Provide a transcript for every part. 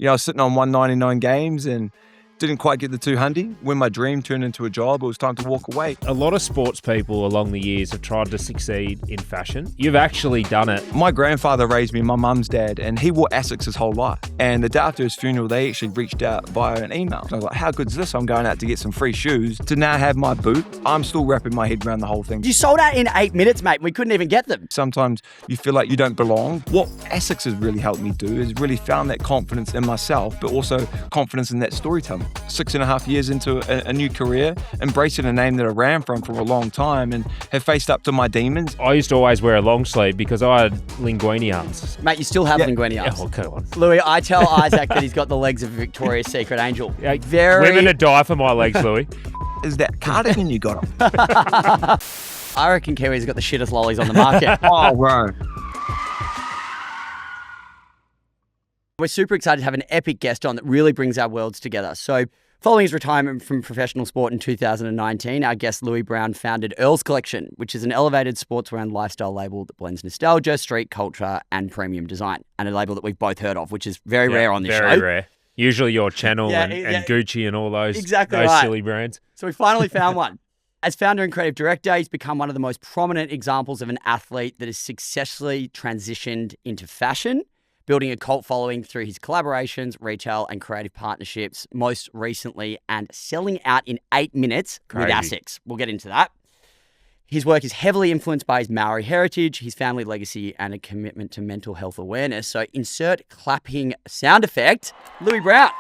I was sitting on 199 games and didn't quite get the 200. When my dream turned into a job, it was time to walk away. A lot of sports people along the years have tried to succeed in fashion. You've actually done it. My grandfather raised me, my mum's dad, and he wore Asics his whole life. And the day after his funeral, they actually reached out via an email. I was like, how good's this? I'm going out to get some free shoes to now have my boot. I'm still wrapping my head around the whole thing. You sold out in 8 minutes, mate. We couldn't even get them. Sometimes you feel like you don't belong. What Asics has really helped me do is really found that confidence in myself, but also confidence in that storytelling. 6.5 years into a new career, embracing a name that I ran from for a long time and have faced up to my demons. I used to always wear a long sleeve because I had linguini arms. Mate, you still have linguini arms. Oh, come on. Lewi, I tell Isaac that he's got the legs of Victoria's Secret angel. Women would die for my legs, Lewi. Is that cardigan you got on? I reckon Kiwi's got the shittest lollies on the market. Oh, bro. We're super excited to have an epic guest on that really brings our worlds together. So, following his retirement from professional sport in 2019, our guest Lewi Brown founded Earls Collection, which is an elevated sportswear and lifestyle label that blends nostalgia, street culture, and premium design, and a label that we've both heard of, which is very rare on this show. Very rare. Usually your Channel and Gucci and all those, silly brands. So we finally found one. As founder and creative director, he's become one of the most prominent examples of an athlete that has successfully transitioned into fashion, building a cult following through his collaborations, retail, and creative partnerships, most recently, and selling out in 8 minutes with Asics. We'll get into that. His work is heavily influenced by his Maori heritage, his family legacy, and a commitment to mental health awareness. So insert clapping sound effect, Lewi Brown.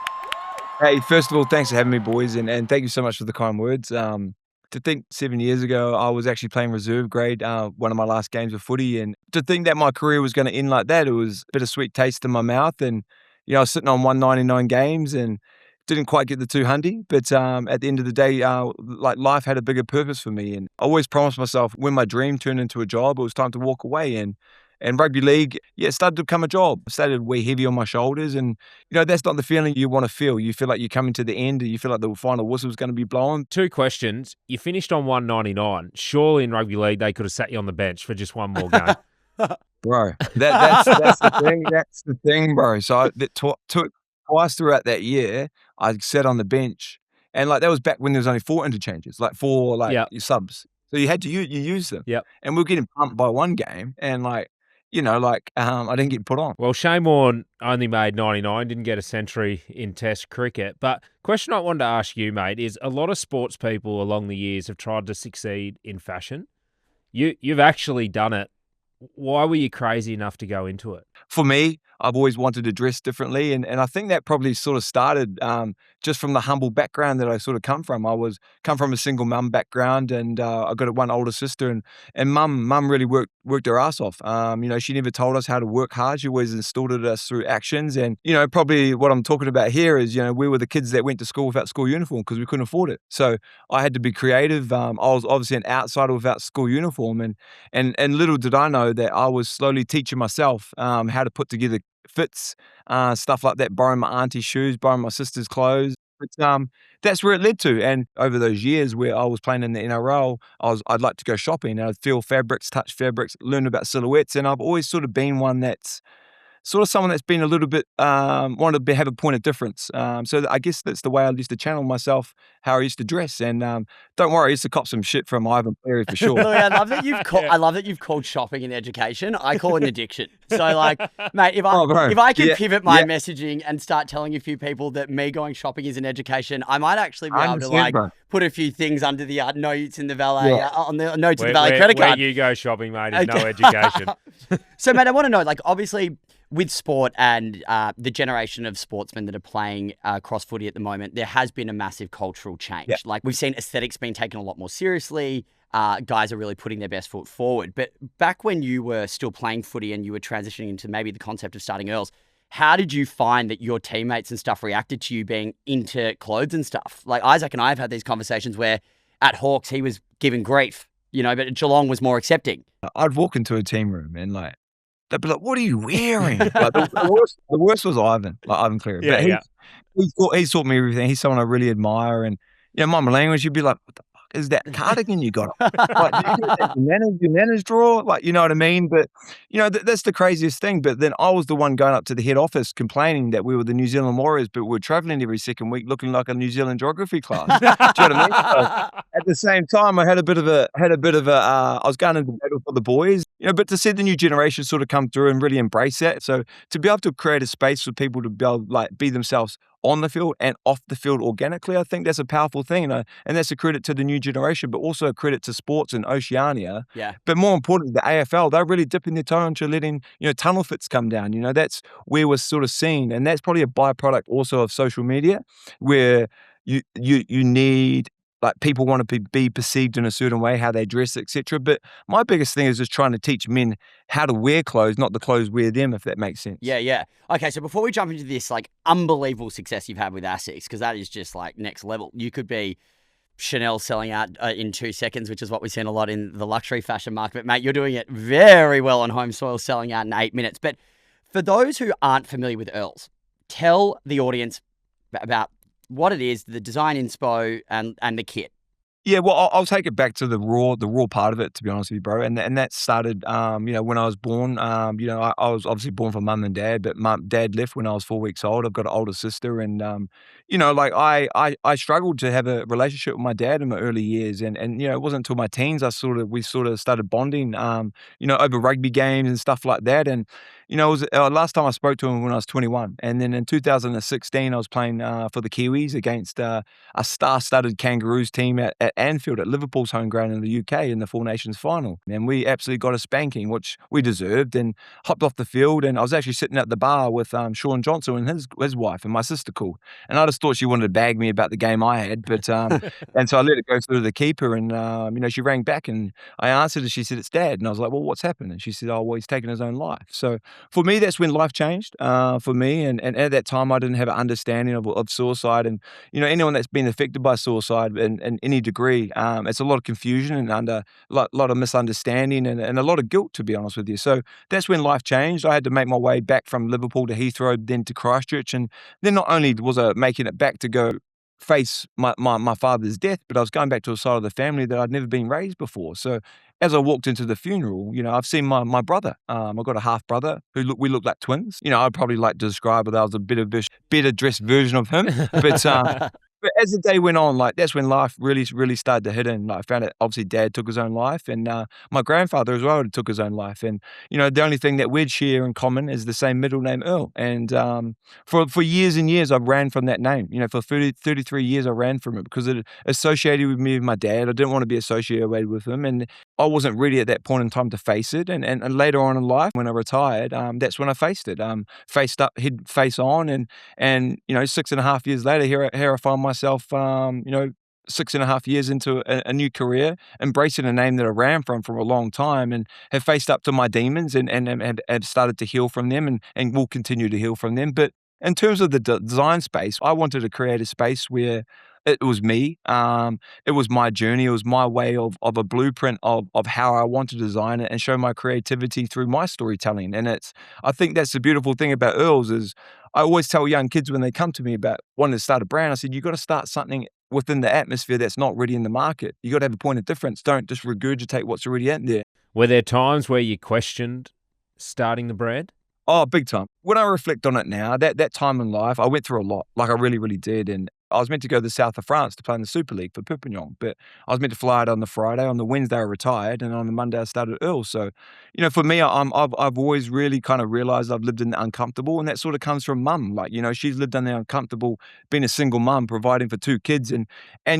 Hey, first of all, thanks for having me, boys, and thank you so much for the kind words. To think 7 years ago, I was actually playing reserve grade, one of my last games of footy. And to think that my career was going to end like that, it was a bittersweet taste in my mouth. And, I was sitting on 199 games and didn't quite get the 200. But at the end of the day, life had a bigger purpose for me. And I always promised myself when my dream turned into a job, it was time to walk away. And rugby league, it started to become a job. It started to weigh heavy on my shoulders. And, that's not the feeling you want to feel. You feel like you're coming to the end and you feel like the final whistle is going to be blown. 2 questions. You finished on 199. Surely in rugby league, they could have sat you on the bench for just one more game. Bro, that's the thing. That's the thing, bro. So twice throughout that year, I sat on the bench. And that was back when there was only 4 interchanges, 4 your subs. So you had to you use them. Yep. And we were getting pumped by one game and I didn't get put on. Well, Shane Warne only made 99, didn't get a century in Test cricket. But question I wanted to ask you, mate, is a lot of sports people along the years have tried to succeed in fashion. You've actually done it. Why were you crazy enough to go into it? For me, I've always wanted to dress differently. And I think that probably sort of started just from the humble background that I sort of come from. Come from a single mum background and I got one older sister and mum really worked her ass off. She never told us how to work hard. She always instilled it us through actions. And, probably what I'm talking about here is, we were the kids that went to school without school uniform because we couldn't afford it. So I had to be creative. I was obviously an outsider without school uniform. And little did I know that I was slowly teaching myself how to put together fits, stuff like that, borrowing my auntie's shoes, borrowing my sister's clothes. But that's where it led to. And over those years where I was playing in the NRL, I'd like to go shopping. I'd feel fabrics, touch fabrics, learn about silhouettes. And I've always sort of been one that's sort of someone that's been a little bit, wanted to have a point of difference. So I guess that's the way I used to channel myself, how I used to dress. And don't worry, I used to cop some shit from Ivan Cleary for sure. I love that you've called shopping an education. I call it an addiction. So mate, if I could pivot my messaging and start telling a few people that me going shopping is an education, I might actually be able to put a few things under the No Utes in the Valet, on the No Utes in the Valet credit card. Where you go shopping, mate, is no education. So mate, I want to know, obviously, with sport and the generation of sportsmen that are playing cross footy at the moment, there has been a massive cultural change. Yeah. We've seen aesthetics being taken a lot more seriously. Guys are really putting their best foot forward. But back when you were still playing footy and you were transitioning into maybe the concept of starting Earls, how did you find that your teammates and stuff reacted to you being into clothes and stuff? Isaac and I have had these conversations where at Hawks he was giving grief, but at Geelong was more accepting. I'd walk into a team room and they'd be like, "What are you wearing?" The worst was Ivan Cleary. Yeah, He's taught me everything. He's someone I really admire. And, my language, you'd be like, "What the fuck is that cardigan you got? Like, did you get that your nana's drawer? Like, you know what I mean? But, you know, that's the craziest thing. But then I was the one going up to the head office complaining that we were the New Zealand Warriors, but we're traveling every second week looking like a New Zealand geography class. Do you know what I mean? So, at the same time, I had a bit of a, I was going into battle for the boys, you know, but to see the new generation sort of come through and really embrace that. So to be able to create a space for people to be able to, like, be themselves on the field and off the field organically, I think that's a powerful thing. And that's a credit to the new generation, but also a credit to sports in Oceania. Yeah. But more importantly, the AFL, they're really dipping their toe into letting, you know, tunnel fits come down. You know, that's where we're sort of seen. And that's probably a byproduct also of social media, where you need, like, people want to be perceived in a certain way, how they dress, etc. But my biggest thing is just trying to teach men how to wear clothes, not the clothes wear them, if that makes sense. Yeah. Okay, so before we jump into this, like, unbelievable success you've had with Asics, because that is just, like, next level. You could be Chanel selling out in 2 seconds, which is what we've seen a lot in the luxury fashion market. But, mate, you're doing it very well on home soil, selling out in 8 minutes. But for those who aren't familiar with Earls, tell the audience about what it is, the design inspo and the kit. Yeah, well, I'll take it back to the raw part of it, to be honest with you, bro. And that started, you know, when I was born. You know, I was obviously born from mum and dad, but dad left when I was 4 weeks old. I've got an older sister, and you know, like, I struggled to have a relationship with my dad in my early years, and you know, it wasn't until my teens we sort of started bonding, you know, over rugby games and stuff like that. And you know, it was last time I spoke to him when I was 21, and then in 2016 I was playing for the Kiwis against a star-studded Kangaroos team at Anfield, at Liverpool's home ground in the UK, in the Four Nations final. And we absolutely got a spanking, which we deserved, and hopped off the field. And I was actually sitting at the bar with Sean Johnson and his wife, and my sister called. And I just thought she wanted to bag me about the game I had. But and so I let it go through the keeper, and you know, she rang back, and I answered, and she said, "It's Dad." And I was like, "Well, what's happened?" And she said, "Oh, well, he's taken his own life." So for me, that's when life changed for me. And at that time, I didn't have an understanding of suicide. And, you know, anyone that's been affected by suicide in any degree, it's a lot of confusion and a lot of misunderstanding and a lot of guilt, to be honest with you. So that's when life changed. I had to make my way back from Liverpool to Heathrow, then to Christchurch. And then not only was I making it back to go face my father's death, but I was going back to a side of the family that I'd never been raised before. So as I walked into the funeral, you know, I've seen my brother. I've got a half brother we look like twins. You know, I'd probably like to describe it as a better dressed version of him. But as the day went on, like, that's when life really started to hit in. Like, I found out, obviously, Dad took his own life, and my grandfather as well took his own life. And, you know, the only thing that we'd share in common is the same middle name, Earl. And for years and years, I ran from that name. You know, for 33 years, I ran from it because it associated with me with my dad. I didn't want to be associated with him, and I wasn't ready at that point in time to face it. And later on in life, when I retired, that's when I faced it. Faced up, head face on, and you know, 6.5 years later, here I find myself, you know, 6.5 years into a new career, embracing a name that I ran from for a long time, and have faced up to my demons and have started to heal from them, and will continue to heal from them. But in terms of the design space, I wanted to create a space where it was me. It was my journey. It was my way of a blueprint of how I want to design it and show my creativity through my storytelling. And I think that's the beautiful thing about Earls is I always tell young kids when they come to me about wanting to start a brand, I said, you got to start something within the atmosphere that's not already in the market. You got to have a point of difference. Don't just regurgitate what's already out there. Were there times where you questioned starting the brand? Oh, big time. When I reflect on it now, that time in life, I went through a lot. Like, I really, really did. And I was meant to go to the south of France to play in the Super League for Perpignan, but I was meant to fly out on the Friday. On the Wednesday, I retired, and on the Monday, I started Earl. So, you know, for me, I've always really kind of realized I've lived in the uncomfortable, and that sort of comes from mum. Like, you know, she's lived in the uncomfortable, being a single mum, providing for 2 kids, and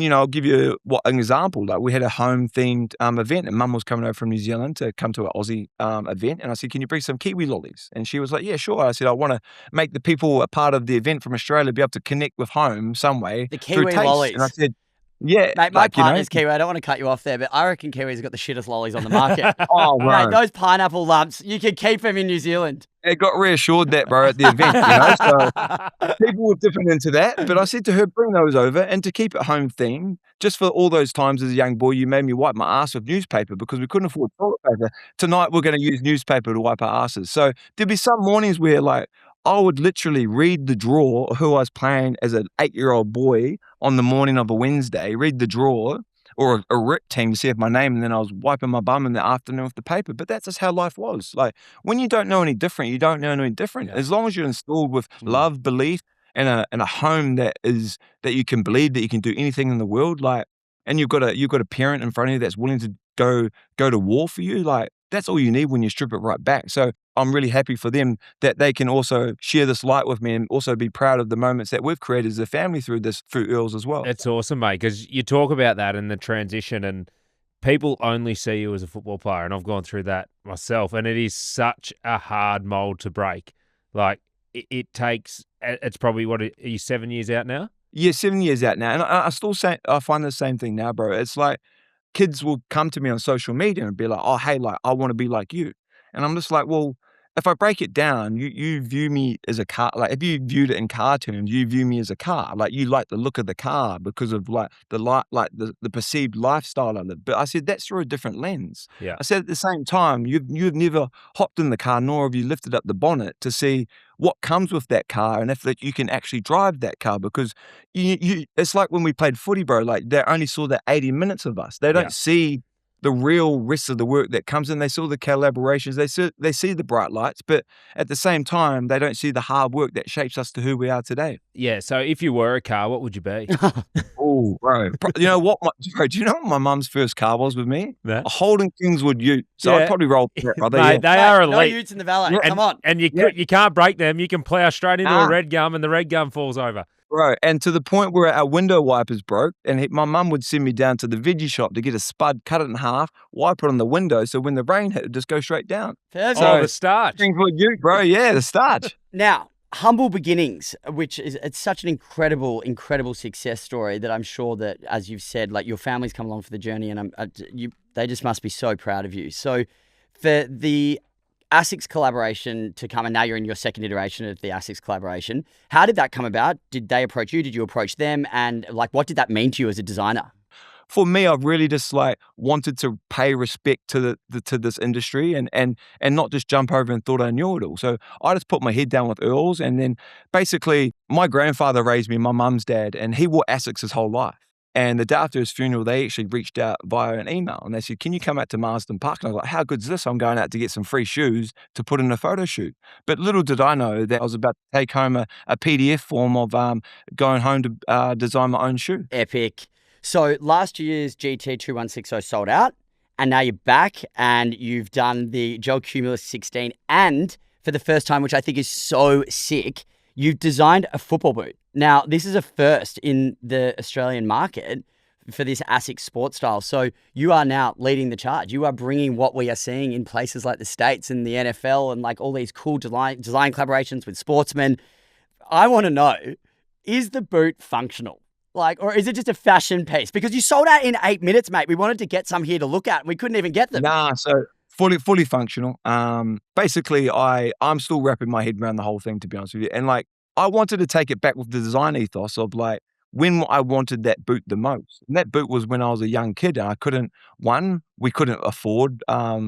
you know, I'll give you an example. Like, we had a home themed event, and mum was coming over from New Zealand to come to an Aussie event, and I said, "Can you bring some Kiwi lollies?" And she was like, "Yeah, sure." I said, "I want to make the people a part of the event from Australia be able to connect with home some way." The Kiwi lollies. And I said, "Yeah, mate, my partner's Kiwi. I don't want to cut you off there, but I reckon Kiwis have got the shittest lollies on the market. Oh, right. Mate, those pineapple lumps, you can keep them in New Zealand. It got reassured that, bro, at the event, you know. So people were different into that. But I said to her, bring those over, and to keep it home themed, just for all those times as a young boy, you made me wipe my ass with newspaper because we couldn't afford toilet paper. Tonight, we're going to use newspaper to wipe our asses. So there'd be some mornings where, like, I would literally read the draw who I was playing as an 8-year-old boy on the morning of a Wednesday, read the draw or a rip team to see if my name, and then I was wiping my bum in the afternoon with the paper. But that's just how life was. Like, when you don't know any different, you don't know any different. Yeah. As long as you're installed with love, belief, and a home that you can believe that you can do anything in the world, like, and you've got a parent in front of you that's willing to go to war for you, like, that's all you need when you strip it right back. So I'm really happy for them that they can also share this light with me and also be proud of the moments that we've created as a family through Earls as well. It's awesome, mate, because you talk about that and the transition, and people only see you as a football player, and I've gone through that myself, and it is such a hard mold to break. Like, it takes, it's probably, what, are you 7 years out now? Yeah, 7 years out now. And I still say, I find the same thing now, bro. It's like, kids will come to me on social media and be like, oh, hey, like, I want to be like you. And I'm just like, well, if I break it down, you view me as a car. Like, if you viewed it in car terms, you view me as a car. Like, you like the look of the car because of like the perceived lifestyle of it. But I said, that's through a different lens. Yeah. I said, at the same time, you've never hopped in the car, nor have you lifted up the bonnet to see what comes with that car and if that you can actually drive that car, because it's like when we played footy, bro, like, they only saw the 80 minutes of us. They don't see the real rest of the work that comes in. They saw the collaborations, they see the bright lights, but at the same time, they don't see the hard work that shapes us to who we are today. Yeah, so if you were a car, what would you be? Oh, bro. You know what, bro, do you know what my mum's first car was with me? Yeah. A Holden Kingswood Ute. So I'd probably roll that, brother. Mate, they are elite. No Utes in the Valet. Come on. And you can't break them. You can plough straight into a red gum, and the red gum falls over. Bro, and to the point where our window wipers broke, and my mum would send me down to the veggie shop to get a spud, cut it in half, wipe it on the window, so when the rain hit, it'd just go straight down. Perfect. Oh, the starch. Kingswood Ute, bro, yeah, the starch. Now, humble beginnings, it's such an incredible success story that I'm sure that, as you've said, like, your family's come along for the journey, and they just must be so proud of you. So, for the Asics collaboration to come, and now you're in your second iteration of the Asics collaboration, how did that come about? Did they approach you? Did you approach them? And like, what did that mean to you as a designer? For me, I've really just like wanted to pay respect to to this industry and not just jump over and thought I knew it all. So I just put my head down with Earls, and then basically my grandfather raised me, my mum's dad, and he wore Asics his whole life. And the day after his funeral, they actually reached out via an email and they said, can you come out to Marsden Park? And I was like, how good's this? I'm going out to get some free shoes to put in a photo shoot. But little did I know that I was about to take home a PDF form of going home to design my own shoe. Epic. So last year's GT 2160 sold out, and now you're back and you've done the Gel Cumulus 16, and for the first time, which I think is so sick, you've designed a football boot. Now, this is a first in the Australian market for this Asics sports style. So you are now leading the charge. You are bringing what we are seeing in places like the States and the NFL and like all these cool design collaborations with sportsmen. I want to know, is the boot functional? Like, or is it just a fashion piece? Because you sold out in 8 minutes, mate. We wanted to get some here to look at, and we couldn't even get them. Nah, so fully functional. Basically, I'm still wrapping my head around the whole thing, to be honest with you. And like, I wanted to take it back with the design ethos of like when I wanted that boot the most. And that boot was when I was a young kid, and we couldn't afford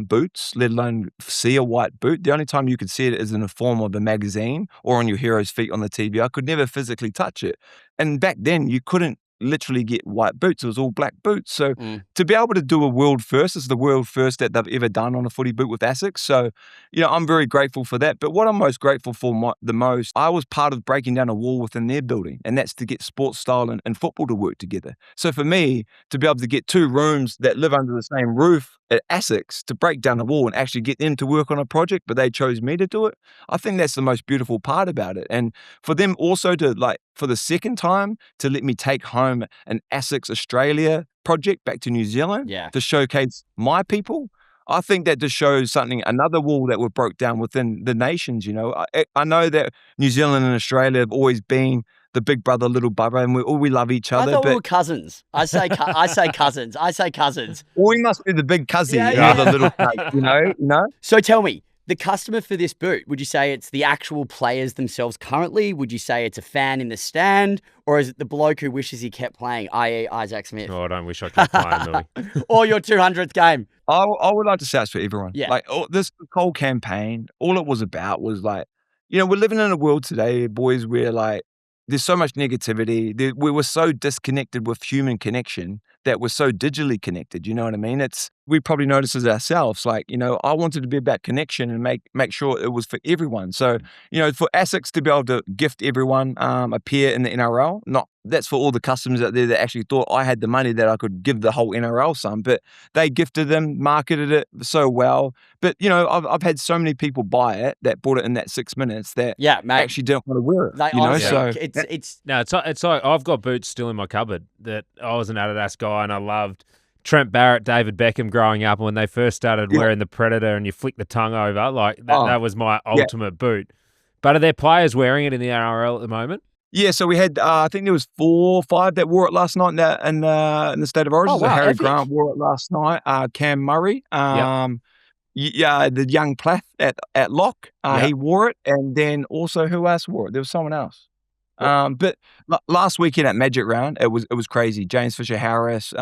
boots, let alone see a white boot. The only time you could see it is in the form of a magazine or on your hero's feet on the TV. I could never physically touch it. And back then, you couldn't literally get white boots. It was all black boots. So to be able to do a world first is the world first that they've ever done on a footy boot with Asics. So, you know, I'm very grateful for that. But what I'm most grateful for the most, I was part of breaking down a wall within their building, and that's to get sports style and football to work together. So for me, to be able to get two rooms that live under the same roof at Asics, to break down the wall and actually get them to work on a project, but they chose me to do it, I think that's the most beautiful part about it. And for them also to, like, for the second time, to let me take home an Asics Australia project back to New Zealand to showcase my people, I think that just shows something, another wall that we broke down within the nations. You know, I know that New Zealand and Australia have always been the big brother, little brother, and we love each other. I thought we were cousins. I say cousins. Well, we must be the big cousin, the little cousin, you know? So tell me, the customer for this boot, would you say it's the actual players themselves currently? Would you say it's a fan in the stand? Or is it the bloke who wishes he kept playing, i.e. Isaac Smith? Oh, I don't wish I kept playing, Louis. Or your 200th game? I would like to say it's for everyone. Yeah. Like, this whole campaign, all it was about was like, you know, we're living in a world today, boys, where like, there's so much negativity. We were so disconnected with human connection that we're so digitally connected. You know what I mean? We probably notice it ourselves. Like, I wanted to be about connection and make sure it was for everyone. So, for Asics to be able to gift everyone a pair in the NRL, that's for all the customers out there that actually thought I had the money that I could give the whole NRL some, but they gifted them, marketed it so well. But, I've had so many people buy it that bought it in that 6 minutes that actually didn't want to wear it. Like, honestly, so it's like I've got boots still in my cupboard that I was an Adidas guy and I loved Trent Barrett, David Beckham growing up, and when they first started wearing the Predator and you flick the tongue over, like that was my ultimate boot. But are there players wearing it in the NRL at the moment? Yeah, so we had, I think there was 4 or 5 that wore it last night in the State of Origin. Oh, so wow, Harry epic. Grant wore it last night. Cam Murray, the young Plath at lock, he wore it. And then also, who else wore it? There was someone else. But last weekend at Magic Round, it was crazy. James Fisher-Harris,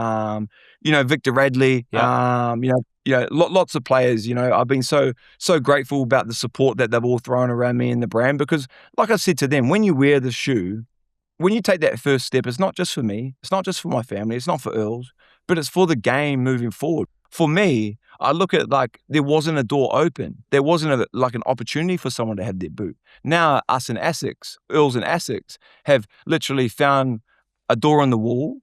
Victor Radley, lots of players. I've been so grateful about the support that they've all thrown around me and the brand, because like I said to them, when you wear the shoe, when you take that first step, it's not just for me, it's not just for my family, it's not for Earls, but it's for the game moving forward. For me, I look at like there wasn't a door open. There wasn't an opportunity for someone to have their boot. Now us and Asics, Earls and Asics, have literally found a door on the wall,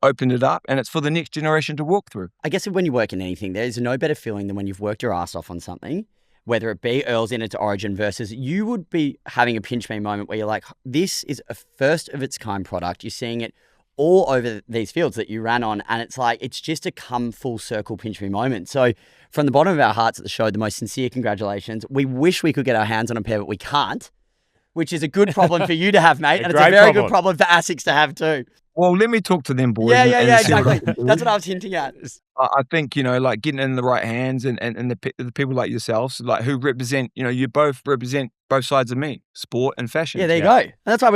opened it up, and it's for the next generation to walk through. I guess when you work in anything, there's no better feeling than when you've worked your ass off on something, whether it be Earls in its origin versus you would be having a pinch me moment where you're like, this is a first of its kind product. You're seeing it all over these fields that you ran on, and it's like, it's just a come full circle pinch me moment. So from the bottom of our hearts at the show, the most sincere congratulations. We wish we could get our hands on a pair, but we can't, which is a good problem for you to have, mate. And it's a very good problem for Asics to have too. Well, let me talk to them boys. Yeah, exactly. That's what I was hinting at. I think, like getting in the right hands and the people like yourselves, like who represent, you both represent both sides of me, sport and fashion. Yeah, there you go. And that's why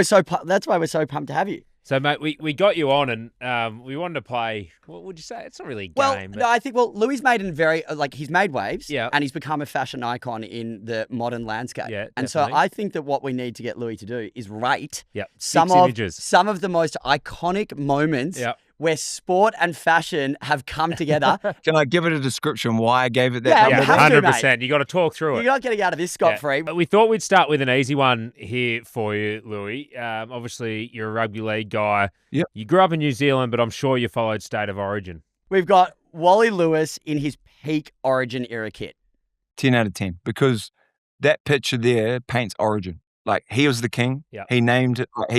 we're so pumped to have you. So, mate, we got you on and we wanted to play, what would you say? It's not really a game. No, I think, Lewi's made he's made waves and he's become a fashion icon in the modern landscape. Yeah, and so I think that what we need to get Lewi to do is rate some of the most iconic moments where sport and fashion have come together. Can I give it a description why I gave it that number? Yeah, 100%. You got to talk through it. You're not getting out of this scot-free. But we thought we'd start with an easy one here for you, Lewi. Obviously, you're a rugby league guy. Yep. You grew up in New Zealand, but I'm sure you followed State of Origin. We've got Wally Lewis in his peak Origin era kit. 10 out of 10, because that picture there paints Origin. Like, he was the king. Yeah. He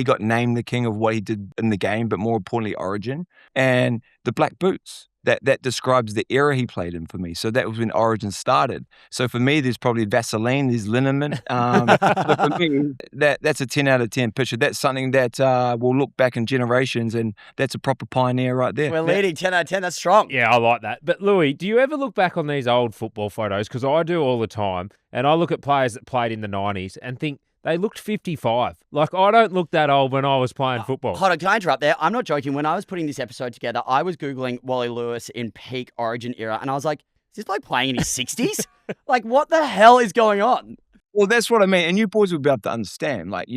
got named the king of what he did in the game, but more importantly, Origin. And the black boots, that describes the era he played in for me. So that was when Origin started. So for me, there's probably Vaseline, there's liniment. But for me, that's a 10 out of 10 picture. That's something that will look back in generations, and that's a proper pioneer right there. We're leading 10 out of 10. That's strong. Yeah, I like that. But Lewi, do you ever look back on these old football photos? Because I do all the time. And I look at players that played in the 90s and think, they looked 55. Like, I don't look that old when I was playing football. Hold on, can I interrupt there? I'm not joking. When I was putting this episode together, I was Googling Wally Lewis in peak Origin era, and I was like, is this bloke playing in his 60s? Like, what the hell is going on? Well, that's what I mean. And you boys will be able to understand. Like,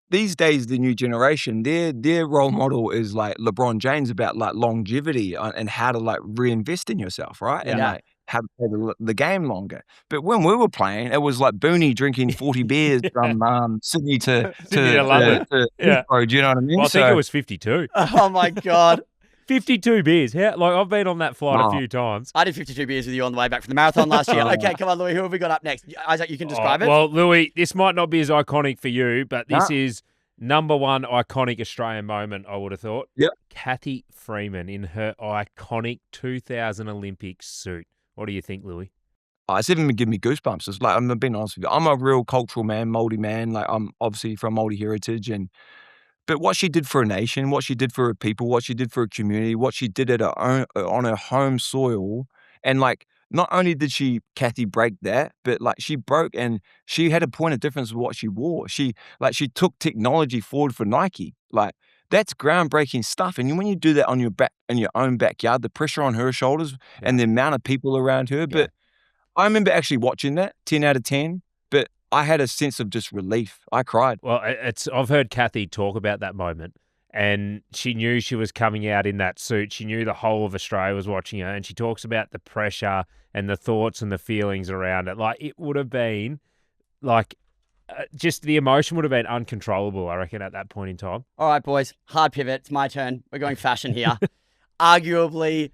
these days, the new generation, their role model is like LeBron James about like longevity and how to like reinvest in yourself, right? Yeah. And like how to play the game longer. But when we were playing, it was like Booney drinking 40 beers from Sydney to London. Heathrow. Do you know what I mean? Well, I think it was 52. Oh my God. 52 beers. I've been on that flight a few times. I did 52 beers with you on the way back from the marathon last year. Okay, come on, Lewi. Who have we got up next? Isaac, you can describe it. Well, Lewi, this might not be as iconic for you, but this is number one iconic Australian moment, I would have thought. Yep. Cathy Freeman in her iconic 2000 Olympics suit. What do you think, Lewi? It's even giving me goosebumps. It's like, I'm being honest with you. I'm a real cultural man, Māori man. Like, I'm obviously from Māori heritage, but what she did for a nation, what she did for her people, what she did for a community, what she did on her home soil, and like, not only did Cathy break that, but like she broke and she had a point of difference with what she wore. She took technology forward for Nike. Like, that's groundbreaking stuff. And when you do that on your back, in your own backyard, the pressure on her shoulders and the amount of people around her. But I remember actually watching that, 10 out of 10. But I had a sense of just relief. I cried. Well, I've heard Cathy talk about that moment. and she knew she was coming out in that suit. She knew the whole of Australia was watching her, and she talks about the pressure and the thoughts and the feelings around it. Like, it would have been like just the emotion would have been uncontrollable, I reckon, at that point in time. All right, boys, hard pivot. It's my turn. We're going fashion here. Arguably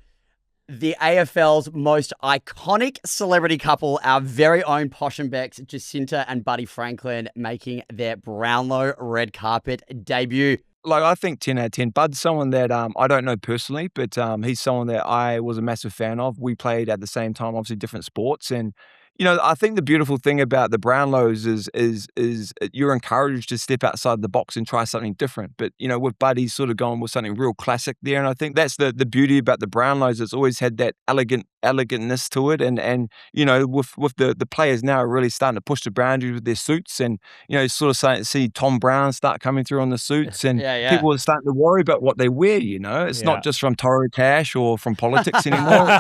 the AFL's most iconic celebrity couple, our very own Posh and Beck's Jacinta and Buddy Franklin, making their Brownlow red carpet debut. Like, I think 10 out of 10. Bud's someone that I don't know personally, but he's someone that I was a massive fan of. We played at the same time, obviously different sports. And, you know, I think the beautiful thing about the Brownlows is you're encouraged to step outside the box and try something different. But, you know, with Bud, he's sort of gone with something real classic there. And I think that's the beauty about the Brownlows. It's always had that elegantness to it. And you know, with the players now are really starting to push the boundaries with their suits. And, you know, sort of starting to see Tom Brown start coming through on the suits. And people are starting to worry about what they wear, you know. It's not just from Toro Cash or from politics anymore.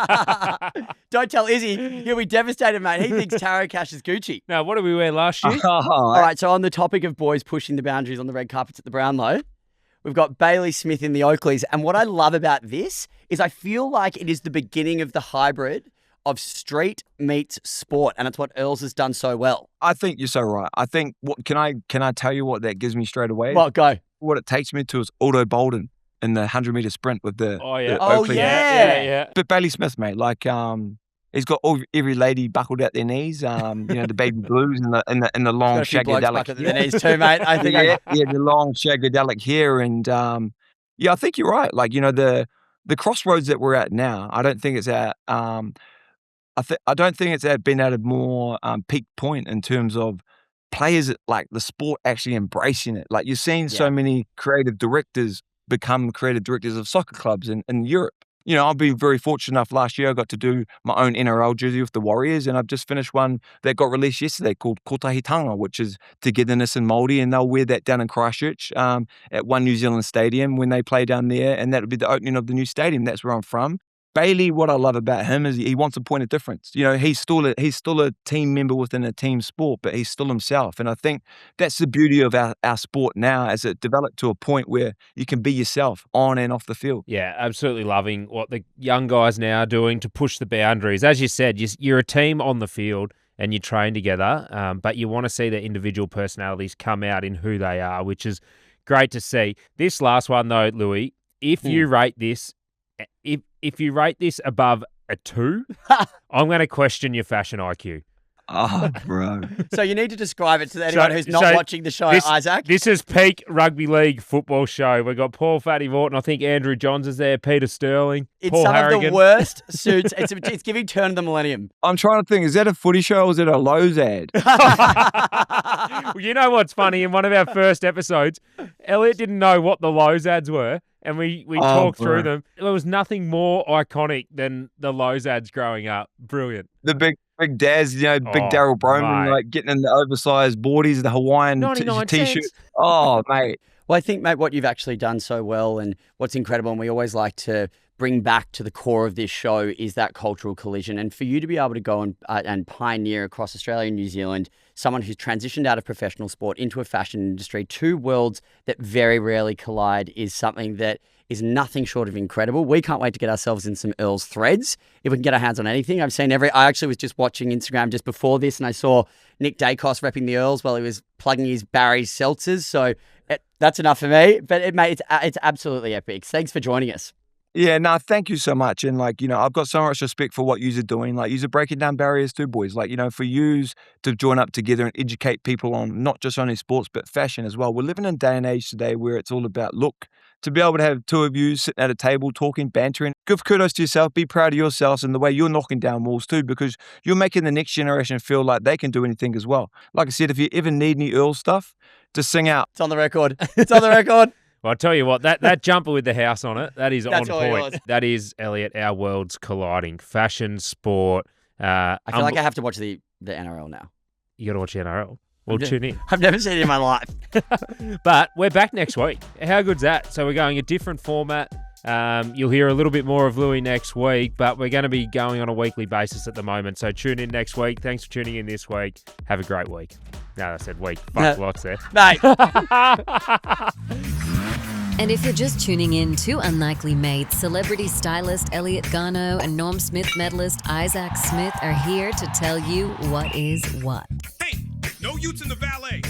Don't tell Izzy. He'll be devastated, mate. He thinks Taro Cash is Gucci. Now, what did we wear last year? All right, so on the topic of boys pushing the boundaries on the red carpets at the Brownlow, we've got Bailey Smith in the Oakleys. And what I love about this is I feel like it is the beginning of the hybrid of street meets sport. And it's what Earls has done so well. I think you're so right. I think, can I tell you what that gives me straight away? Well, go. What it takes me to is Aldo Bolden in the 100-meter sprint with the Oakley. Yeah. But Bailey Smith, mate, like he's got every lady buckled at their knees. You know, the baby blues and the long shagadelic hair. The knees too, mate. I think the long shagadelic hair. And I think you're right. Like, you know, the crossroads that we're at now, I don't think it's at I don't think it's been at a more peak point in terms of players, like the sport actually embracing it. Like, you're seeing so many creative directors become creative directors of soccer clubs in Europe. You know, I've been very fortunate enough last year. I got to do my own NRL jersey with the Warriors, and I've just finished one that got released yesterday called Kotahitanga, which is togetherness in Māori, and they'll wear that down in Christchurch at One New Zealand Stadium when they play down there, and that'll be the opening of the new stadium. That's where I'm from. Bailey, what I love about him is he wants a point of difference. You know, he's still a team member within a team sport, but he's still himself. And I think that's the beauty of our sport now, as it developed to a point where you can be yourself on and off the field. Yeah, absolutely loving what the young guys now are doing to push the boundaries. As you said, you're a team on the field and you train together, but you want to see their individual personalities come out in who they are, which is great to see. This last one, though, Lewi, if you rate this, if you rate this above a 2, I'm going to question your fashion IQ. Oh, bro. So you need to describe it to anyone who's not watching the show, Isaac. This is peak rugby league football show. We've got Paul Fatty Morton. I think Andrew Johns is there. Peter Sterling. It's Paul some Harrigan. of the worst suits. It's giving Turn of the Millennium. I'm trying to think, is that a footy show or is it a Lowe's ad? Well, you know what's funny? In one of our first episodes, Elliot didn't know what the Lowe's ads were. And we talked through them. There was nothing more iconic than the Lowe's ads growing up. Brilliant. The big Daz, you know, big Daryl Broman, like getting in the oversized boardies, the Hawaiian T-shirt. Oh, mate. Well, I think, mate, what you've actually done so well and what's incredible, and we always like to bring back to the core of this show, is that cultural collision. And for you to be able to go and pioneer across Australia and New Zealand, someone who's transitioned out of professional sport into a fashion industry, two worlds that very rarely collide, is something that is nothing short of incredible. We can't wait to get ourselves in some Earls threads if we can get our hands on anything. I actually was just watching Instagram just before this, and I saw Nick Dacos repping the Earls while he was plugging his Barry seltzers. So that's enough for me. But mate, it's absolutely epic. Thanks for joining us. Yeah, no, thank you so much. And like, you know, I've got so much respect for what yous are doing. Like, yous are breaking down barriers too, boys. Like, you know, for yous to join up together and educate people on not just only sports, but fashion as well. We're living in a day and age today where it's all about look. To be able to have two of you sitting at a table talking, bantering, give kudos to yourself, be proud of yourselves and the way you're knocking down walls too, because you're making the next generation feel like they can do anything as well. Like I said, if you ever need any Earl stuff, just sing out. It's on the record. It's on the record. Well, I'll tell you what, that jumper with the house on it, that is That's on point. That is, Elliot, our worlds colliding. Fashion, sport. I feel like I have to watch the NRL now. You got to watch the NRL. Well, tune in. I've never seen it in my life. But we're back next week. How good's that? So we're going a different format. You'll hear a little bit more of Lewi next week, but we're going to be going on a weekly basis at the moment. So tune in next week. Thanks for tuning in this week. Have a great week. No, I said week. Fuck, lots there. Mate. And if you're just tuning in, two unlikely mates, celebrity stylist Elliot Garneau and Norm Smith medalist Isaac Smith are here to tell you what is what. Hey, no Utes in the Valet.